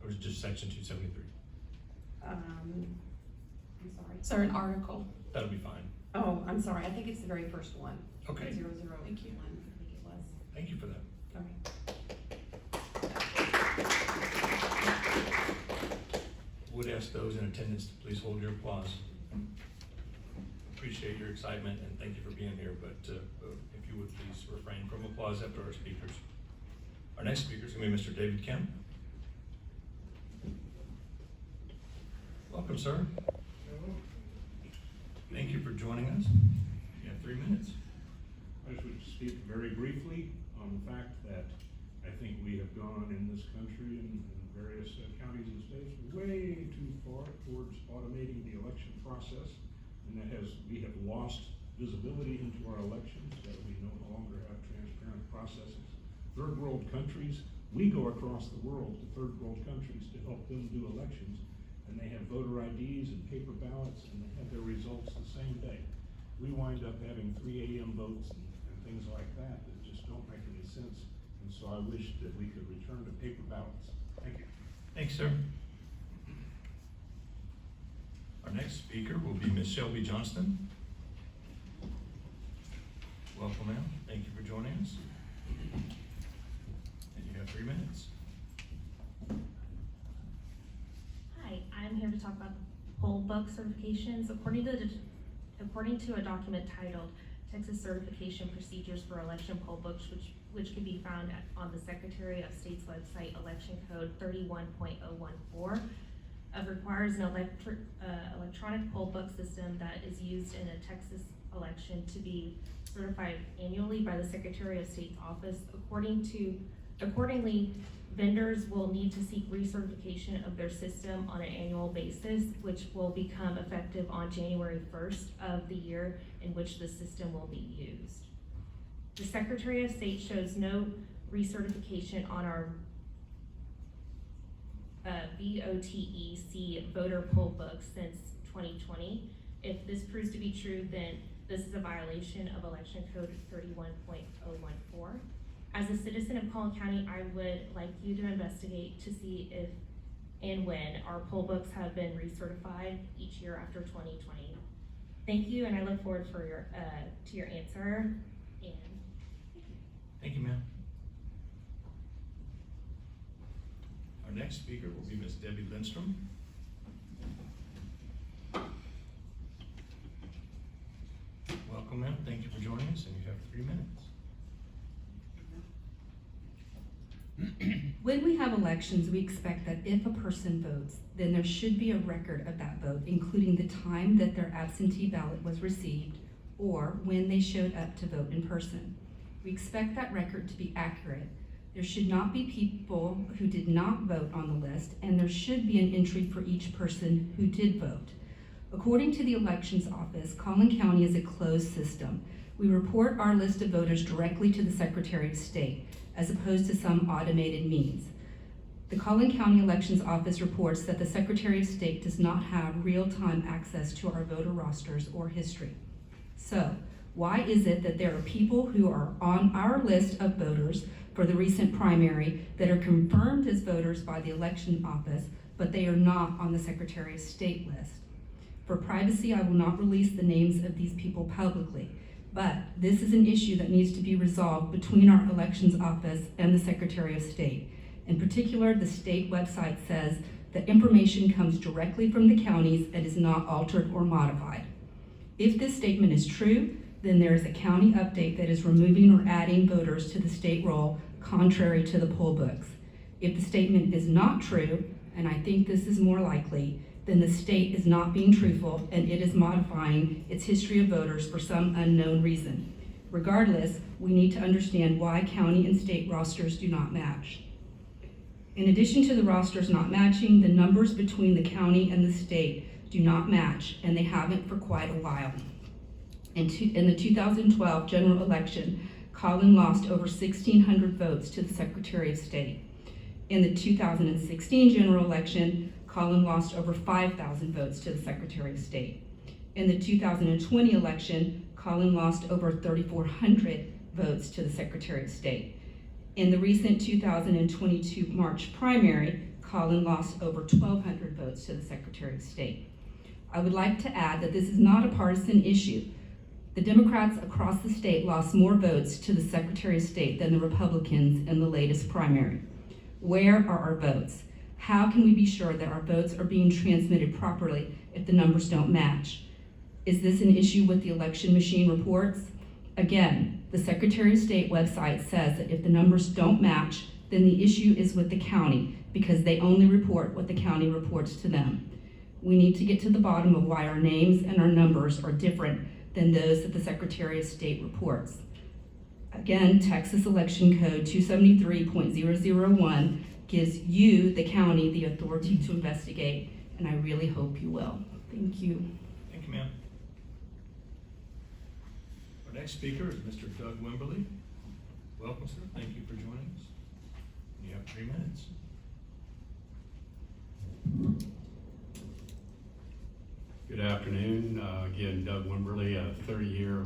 Or is it just section 273? I'm sorry. Is there an article? That'll be fine. Oh, I'm sorry, I think it's the very first one. Okay. 001, I Thank you. think it was. Thank you for that. Okay. Would ask those in attendance to please hold your applause. Appreciate your excitement and thank you for being here, but if you would please refrain from applause after our speakers. Our next speaker is going to be Mr. David Kemp. Welcome, sir. Thank you for joining us. You have 3 minutes. I just would speak very briefly on the fact that I think we have gone in this country and various counties and states way too far towards automating the election process, and we have lost visibility into our elections, that we no longer have transparent processes. Third world countries, we go across the world to third world countries to help them do elections, and they have voter IDs and paper ballots, and they have their results the same day. We wind up having 3 a.m. votes and things like that just don't make any sense. And so I wish that we could return to paper ballots. Thank you. Thanks, sir. Our next speaker will be Ms. Shelby Johnston. Welcome, ma'am. Thank you for joining us. And you have 3 minutes. Hi, I'm here to talk about the poll book certifications. According to a document titled Texas Certification Procedures for Election Poll Books, which can be found on the Secretary of State's website, Election Code 31.014, requires an electronic poll book system that is used in a Texas election to be certified annually by the Secretary of State's office. Accordingly, vendors will need to seek recertification of their system on an annual basis, which will become effective on January 1st of the year in which the system will be used. The Secretary of State shows no recertification on our VOTEC voter poll book since 2020. If this proves to be true, then this is a violation of Election Code 31.014. As a citizen of Collin County, I would like you to investigate to see if and when our poll books have been recertified each year after 2020. Thank you, and I look forward for your to your answer. And Thank you, ma'am. Our next speaker will be Ms. Debbie Lindstrom. Welcome, ma'am. Thank you for joining us, and you have 3 minutes. When we have elections, we expect that if a person votes, then there should be a record of that vote, including the time that their absentee ballot was received or when they showed up to vote in person. We expect that record to be accurate. There should not be people who did not vote on the list, and there should be an entry for each person who did vote. According to the Elections Office, Collin County is a closed system. We report our list of voters directly to the Secretary of State, as opposed to some automated means. The Collin County Elections Office reports that the Secretary of State does not have real-time access to our voter rosters or history. So, why is it that there are people who are on our list of voters for the recent primary that are confirmed as voters by the Election Office, but they are not on the Secretary of State list? For privacy, I will not release the names of these people publicly, but this is an issue that needs to be resolved between our Elections Office and the Secretary of State. In particular, the state website says that information comes directly from the counties and is not altered or modified. If this statement is true, then there is a county update that is removing or adding voters to the state roll contrary to the poll books. If the statement is not true, and I think this is more likely, then the state is not being truthful and it is modifying its history of voters for some unknown reason. Regardless, we need to understand why county and state rosters do not match. In addition to the rosters not matching, the numbers between the county and the state do not match, and they haven't for quite a while. In the 2012 general election, Collin lost over 1,600 votes to the Secretary of State. In the 2016 general election, Collin lost over 5,000 votes to the Secretary of State. In the 2020 election, Collin lost over 3,400 votes to the Secretary of State. In the recent 2022 March primary, Collin lost over 1,200 votes to the Secretary of State. I would like to add that this is not a partisan issue. The Democrats across the state lost more votes to the Secretary of State than the Republicans in the latest primary. Where are our votes? How can we be sure that our votes are being transmitted properly if the numbers don't match? Is this an issue with the election machine reports? Again, the Secretary of State website says that if the numbers don't match, then the issue is with the county because they only report what the county reports to them. We need to get to the bottom of why our names and our numbers are different than those that the Secretary of State reports. Again, Texas Election Code 273.001 gives you, the county, the authority to investigate, and I really hope you will. Thank you. Thank you, ma'am. Our next speaker is Mr. Doug Wimberley. Welcome, sir. Thank you for joining us. You have 3 minutes. Good afternoon. Again, Doug Wimberley, a 30-year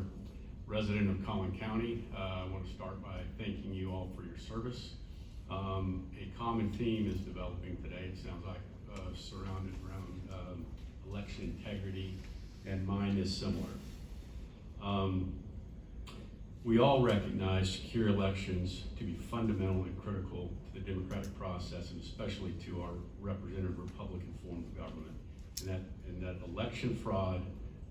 resident of Collin County. I want to start by thanking you all for your service. A common theme is developing today. It sounds like surrounded around election integrity, and mine is similar. We all recognize secure elections to be fundamental and critical to the democratic process, and especially to our representative Republican form of government. And that election fraud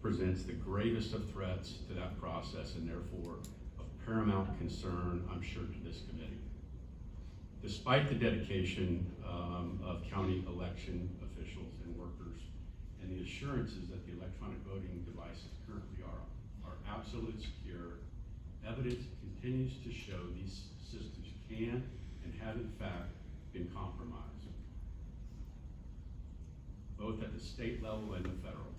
presents the greatest of threats to that process, and therefore of paramount concern, I'm sure, to this committee. Despite the dedication of county election officials and workers, and the assurances that the electronic voting devices currently are absolutely secure, evidence continues to show these systems can and have in fact been compromised, both at the state level and the federal.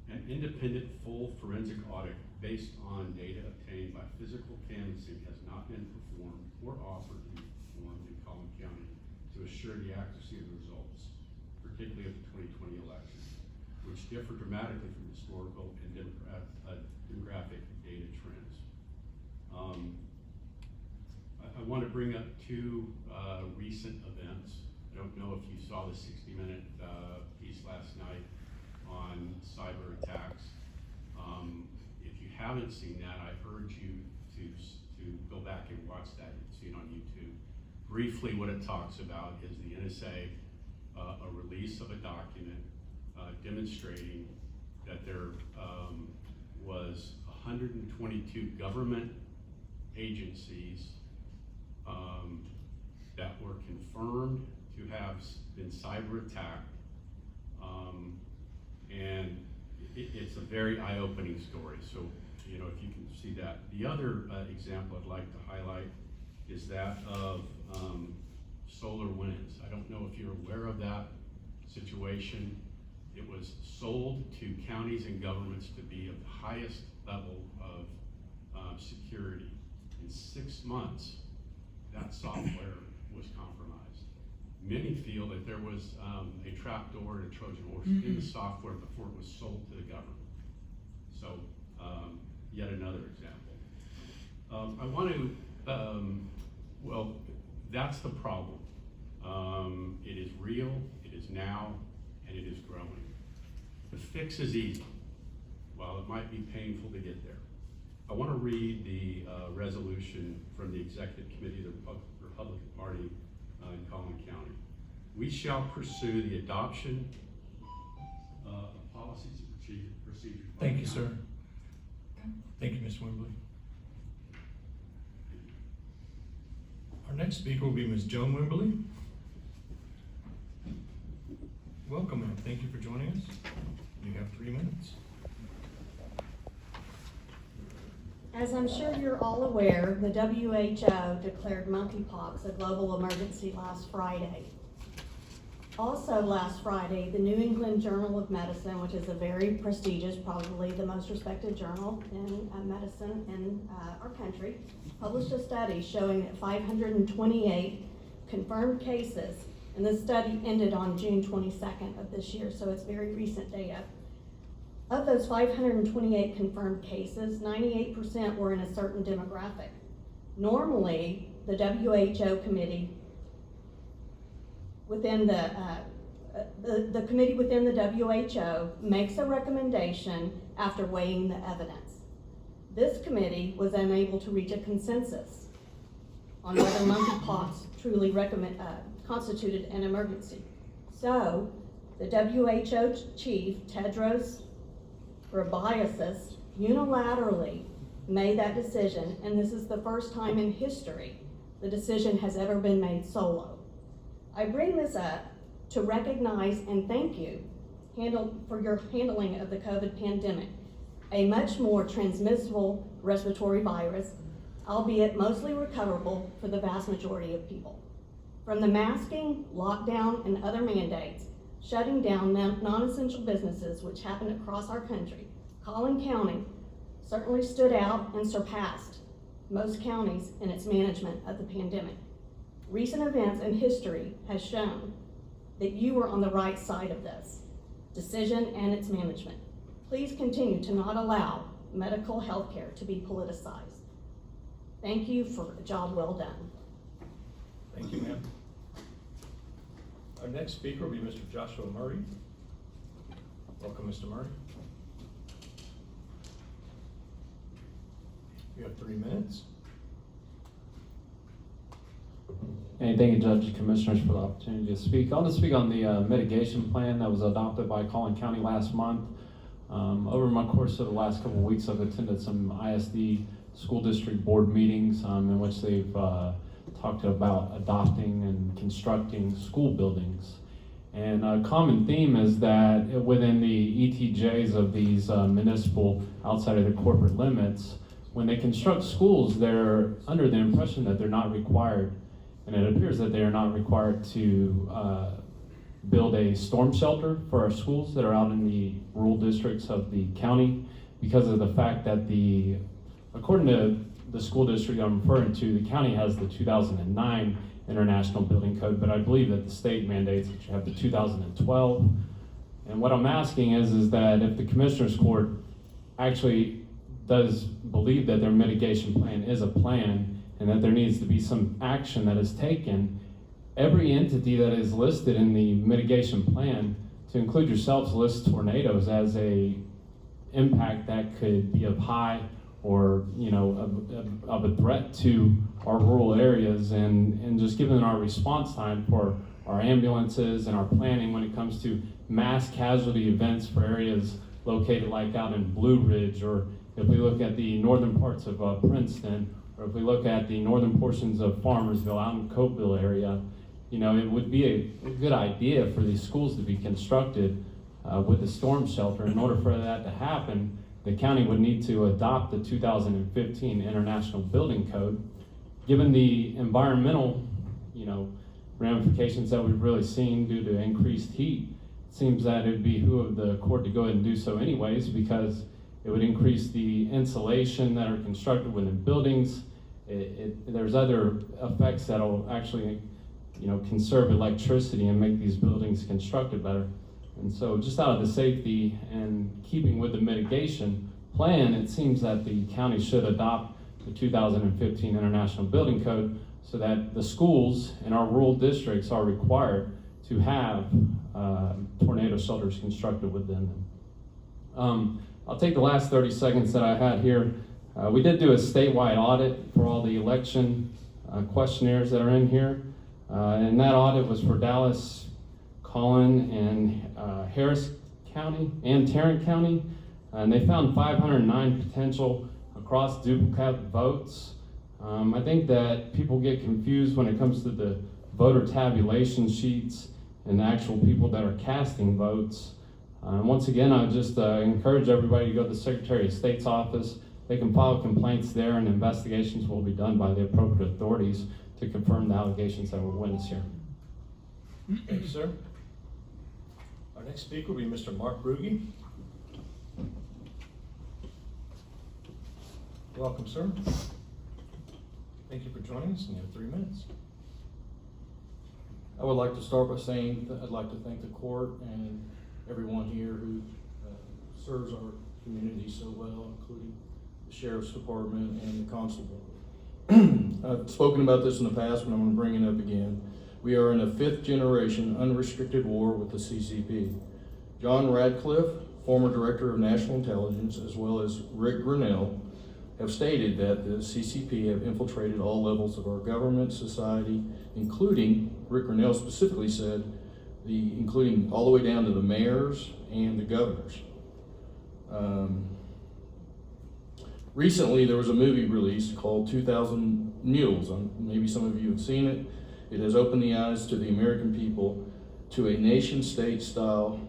An independent full forensic audit based on data obtained by physical canvassing has not been performed or offered to be performed in Collin County to assure the accuracy of the results, particularly of the 2020 election, which differ dramatically from historical and demographic data trends. I want to bring up 2 recent events. I don't know if you saw the 60-minute piece last night on cyber attacks. If you haven't seen that, I urge you to go back and watch that. You can see it on YouTube. Briefly, what it talks about is the NSA, a release of a document demonstrating that there was 122 government agencies that were confirmed to have been cyber attacked, and it's a very eye-opening story. So, you know, if you can see that. The other example I'd like to highlight is that of solar winds. I don't know if you're aware of that situation. It was sold to counties and governments to be of the highest level of security. In 6 months, that software was compromised. Many feel that there was a trapdoor and a Trojan horse in the software before it was sold to the government. So, yet another example. I want to, well, that's the problem. It is real, it is now, and it is growing. The fix is easy, while it might be painful to get there. I want to read the resolution from the Executive Committee of the Republican Party in Collin County. We shall pursue the adoption of policies and procedures. Thank you, sir. Thank you, Ms. Wimberley. Our next speaker will be Ms. Joan Wimberley. Welcome, ma'am. Thank you for joining us. You have 3 minutes. As I'm sure you're all aware, the WHO declared monkeypox a global emergency last Friday. Also last Friday, the New England Journal of Medicine, which is a very prestigious, probably the most respected journal in medicine in our country, published a study showing that 528 confirmed cases, and this study ended on June 22nd of this year, so it's very recent data, Of those 528 confirmed cases, 98% were in a certain demographic. Normally, the WHO committee within the committee within the WHO makes a recommendation after weighing the evidence. This committee was unable to reach a consensus on whether monkeypox truly constituted an emergency. So, the WHO chief, Tedros Ghebreyesus, unilaterally made that decision, and this is the first time in history the decision has ever been made solo. I bring this up to recognize and thank you for your handling of the COVID pandemic, a much more transmissible respiratory virus, albeit mostly recoverable for the vast majority of people. From the masking, lockdown, and other mandates, shutting down non-essential businesses which happened across our country, Collin County certainly stood out and surpassed most counties in its management of the pandemic. Recent events and history has shown that you were on the right side of this decision and its management. Please continue to not allow medical health care to be politicized. Thank you for a job well done. Thank you, ma'am. Our next speaker will be Mr. Joshua Murray. Welcome, Mr. Murray. You have 3 minutes. Hey, thank you, Judge and Commissioners, for the opportunity to speak. I want to speak on the mitigation plan that was adopted by Collin County last month. Over my course of the last couple of weeks, I've attended some ISD school district board meetings in which they've talked about adopting and constructing school buildings. And a common theme is that within the ETJs of these municipal, outside of the corporate limits, when they construct schools, they're under the impression that they're not required, and it appears that they are not required to build a storm shelter for our schools that are out in the rural districts of the county, because of the fact that according to the school district I'm referring to, the county has the 2009 International Building Code, but I believe that the state mandates that you have the 2012. And what I'm asking is that if the Commissioners Court actually does believe that their mitigation plan is a plan and that there needs to be some action that is taken, every entity that is listed in the mitigation plan, to include yourselves, lists tornadoes as a impact that could be of high or of a threat to our rural areas, and just given our response time for our ambulances and our planning when it comes to mass casualty events for areas located like out in Blue Ridge, or if we look at the northern parts of Princeton, or if we look at the northern portions of Farmersville out in Copeville area, it would be a good idea for these schools to be constructed with a storm shelter. In order for that to happen, the county would need to adopt the 2015 International Building Code. Given the environmental, ramifications that we've really seen due to increased heat, it seems that it'd behoove the court to go ahead and do so anyways, because it would increase the insulation that are constructed within buildings. There's other effects that'll actually, conserve electricity and make these buildings constructed better. And so just out of the safety and keeping with the mitigation plan, it seems that the county should adopt the 2015 International Building Code so that the schools in our rural districts are required to have tornado shelters constructed within them. I'll take the last 30 seconds that I had here. We did do a statewide audit for all the election questionnaires that are in here. And that audit was for Dallas, Collin, and Harris County, and Tarrant County. And they found 509 potential across duplicate votes. I think that people get confused when it comes to the voter tabulation sheets and the actual people that are casting votes. Once again, I just encourage everybody to go to the Secretary of State's office. They can file complaints there, and investigations will be done by the appropriate authorities to confirm the allegations that were witnessed here. Thank you, sir. Our next speaker will be Mr. Mark Brugge. Welcome, sir. Thank you for joining us, and you have 3 minutes. I would like to start by saying that I'd like to thank the court and everyone here who serves our community so well, including the Sheriff's Department and the Constable. I've spoken about this in the past, but I'm going to bring it up again. We are in a 5th generation unrestricted war with the CCP. John Radcliffe, former Director of National Intelligence, as well as Rick Grinnell, have stated that the CCP have infiltrated all levels of our government, society, including, Rick Grinnell specifically said, including all the way down to the mayors and the governors. Recently, there was a movie released called 2,000 Mules. Maybe some of you have seen it. It has opened the eyes to the American people to a nation-state style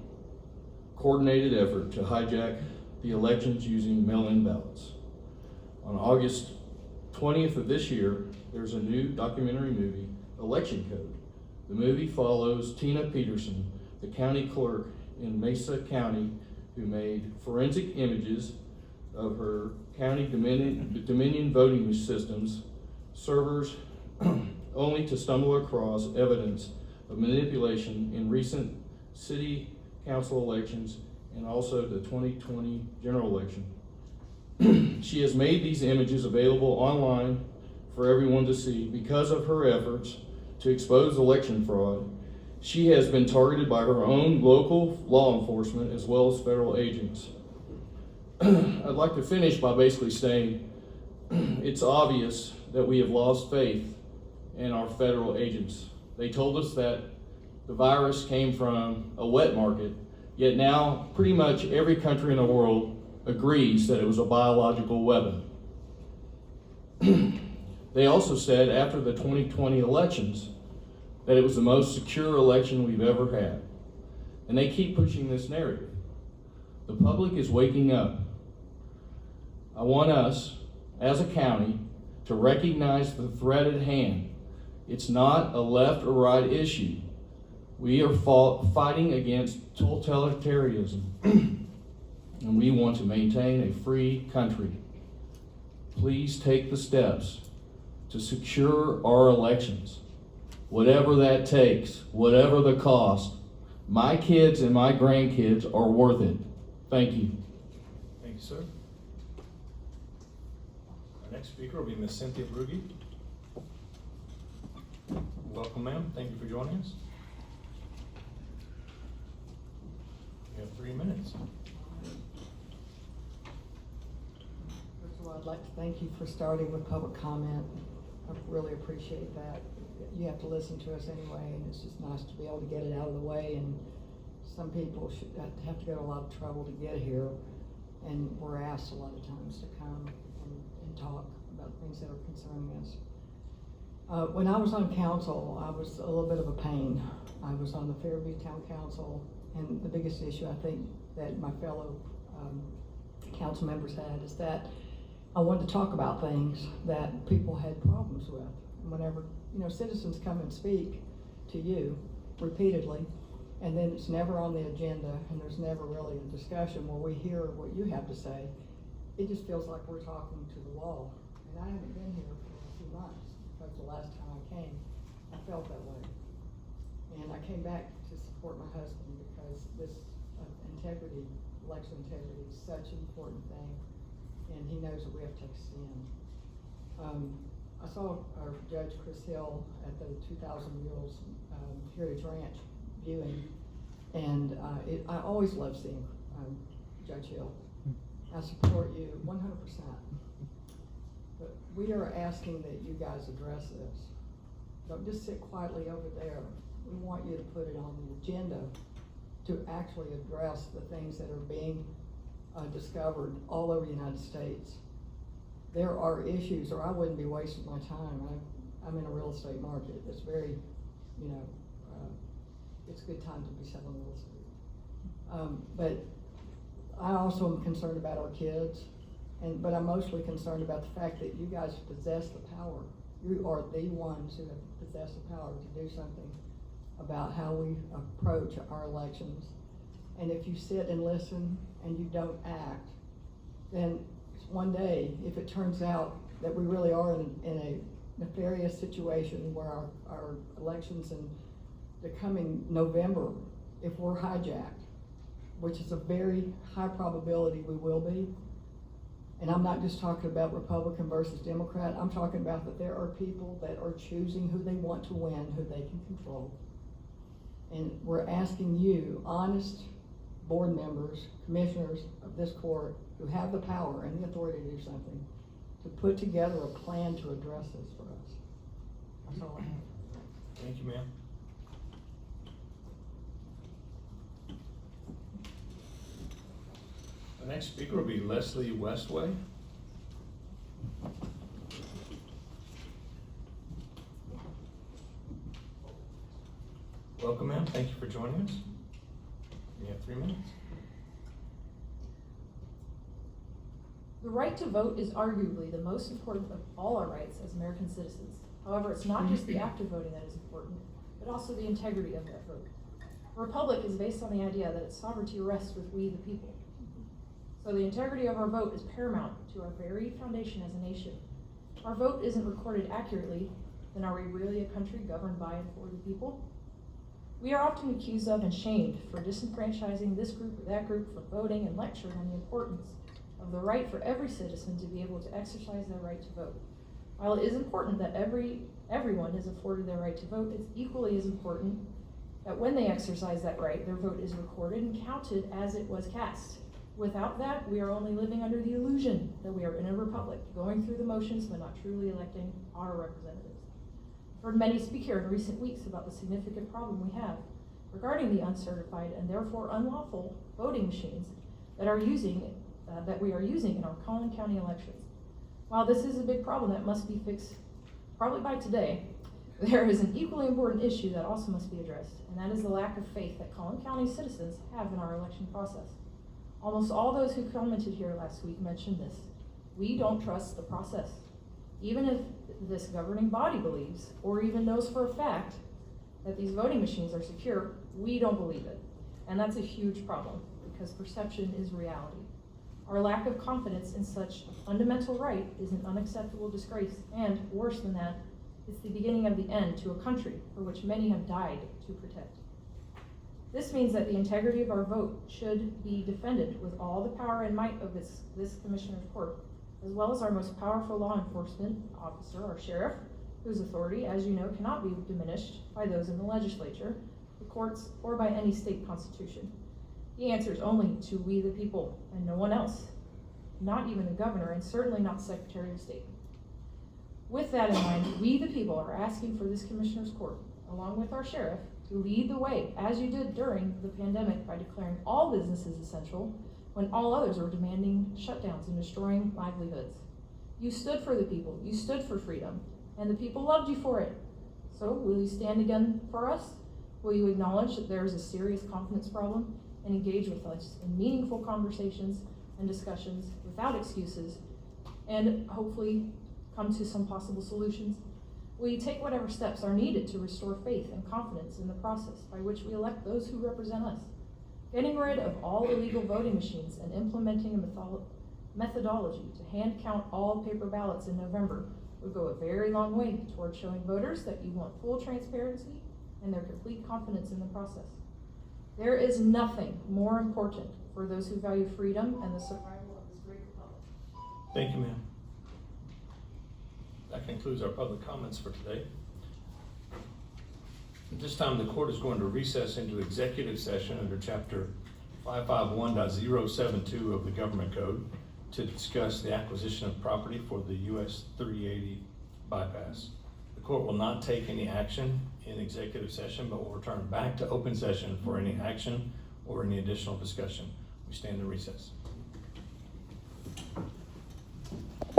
coordinated effort to hijack the elections using mail-in ballots. On August 20th of this year, there's a new documentary movie, Election Code. The movie follows Tina Peterson, the county clerk in Mesa County, who made forensic images of her county Dominion voting systems servers only to stumble across evidence of manipulation in recent city council elections and also the 2020 general election. She has made these images available online for everyone to see. Because of her efforts to expose election fraud, she has been targeted by her own local law enforcement as well as federal agents. I'd like to finish by basically saying it's obvious that we have lost faith in our federal agents. They told us that the virus came from a wet market, yet now pretty much every country in the world agrees that it was a biological weapon. They also said after the 2020 elections that it was the most secure election we've ever had. And they keep pushing this narrative. The public is waking up. I want us, as a county, to recognize the threat at hand. It's not a left or right issue. We are fighting against totalitarianism, and we want to maintain a free country. Please take the steps to secure our elections, whatever that takes, whatever the cost. My kids and my grandkids are worth it. Thank you. Thank you, sir. Our next speaker will be Ms. Cynthia Brugge. Welcome, ma'am. Thank you for joining us. You have 3 minutes. First of all, I'd like to thank you for starting with public comment. I really appreciate that. You have to listen to us anyway, and it's just nice to be able to get it out of the way. And some people should have to go to a lot of trouble to get here, and we're asked a lot of times to come and talk about things that are concerning us. When I was on council, I was a little bit of a pain. I was on the Fairview Town Council, and the biggest issue I think that my fellow council members had is that I wanted to talk about things that people had problems with. And whenever, citizens come and speak to you repeatedly, and then it's never on the agenda, and there's never really a discussion where we hear what you have to say, it just feels like we're talking to the wall. And I haven't been here for a few months, because the last time I came, I felt that way. And I came back to support my husband because this election integrity is such an important thing, and he knows that we have to take a stand. I saw our Judge Chris Hill at the 2,000 Mules Heritage Ranch viewing, and I always love seeing Judge Hill. I support you 100%. But we are asking that you guys address this. Don't just sit quietly over there. We want you to put it on the agenda to actually address the things that are being discovered all over the United States. There are issues, or I wouldn't be wasting my time. I'm in a real estate market. It's very, it's a good time to be selling real estate. But I also am concerned about our kids, but I'm mostly concerned about the fact that you guys possess the power. You are the ones who have possessed the power to do something about how we approach our elections. And if you sit and listen and you don't act, then one day, if it turns out that we really are in a nefarious situation where our elections in the coming November, if we're hijacked, which is a very high probability we will be. And I'm not just talking about Republican versus Democrat, I'm talking about that there are people that are choosing who they want to win, who they can control. And we're asking you, honest board members, commissioners of this court, who have the power and the authority to do something, to put together a plan to address this for us. That's all I have. Thank you, ma'am. The next speaker will be Leslie Westway. Welcome, ma'am. Thank you for joining us. You have 3 minutes. The right to vote is arguably the most important of all our rights as American citizens. However, it's not just the act of voting that is important, but also the integrity of that vote. A republic is based on the idea that its sovereignty rests with we the people. So the integrity of our vote is paramount to our very foundation as a nation. If our vote isn't recorded accurately, then are we really a country governed by and for the people? We are often accused of and shamed for disenfranchising this group or that group from voting and lectured on the importance of the right for every citizen to be able to exercise their right to vote. While it is important that everyone is afforded their right to vote, it's equally as important that when they exercise that right, their vote is recorded and counted as it was cast. Without that, we are only living under the illusion that we are in a republic, going through the motions but not truly electing our representatives. I've heard many speak here in recent weeks about the significant problem we have regarding the uncertified and therefore unlawful voting machines that we are using in our Collin County elections. While this is a big problem that must be fixed probably by today, there is an equally important issue that also must be addressed, and that is the lack of faith that Collin County citizens have in our election process. Almost all those who commented here last week mentioned this. We don't trust the process. Even if this governing body believes, or even knows for a fact, that these voting machines are secure, we don't believe it. And that's a huge problem, because perception is reality. Our lack of confidence in such a fundamental right is an unacceptable disgrace, and worse than that, it's the beginning of the end to a country for which many have died to protect. This means that the integrity of our vote should be defended with all the power and might of this Commissioner's Court, as well as our most powerful law enforcement officer, our sheriff, whose authority, as you know, cannot be diminished by those in the legislature, the courts, or by any state constitution. He answers only to we the people and no one else, not even the governor, and certainly not Secretary of State. With that in mind, we the people are asking for this Commissioner's Court, along with our sheriff, to lead the way, as you did during the pandemic by declaring all businesses essential when all others were demanding shutdowns and destroying livelihoods. You stood for the people, you stood for freedom, and the people loved you for it. So will you stand again for us? Will you acknowledge that there is a serious confidence problem and engage with us in meaningful conversations and discussions without excuses, and hopefully come to some possible solutions? Will you take whatever steps are needed to restore faith and confidence in the process by which we elect those who represent us? Getting rid of all illegal voting machines and implementing a methodology to hand count all paper ballots in November would go a very long way toward showing voters that you want full transparency and their complete confidence in the process. There is nothing more important for those who value freedom and the survival of this great republic. Thank you, ma'am. That concludes our public comments for today. At this time, the court is going to recess into executive session under Chapter 551.072 of the Government Code to discuss the acquisition of property for the US 380 bypass. The court will not take any action in executive session, but will return back to open session for any action or any additional discussion. We stand in recess.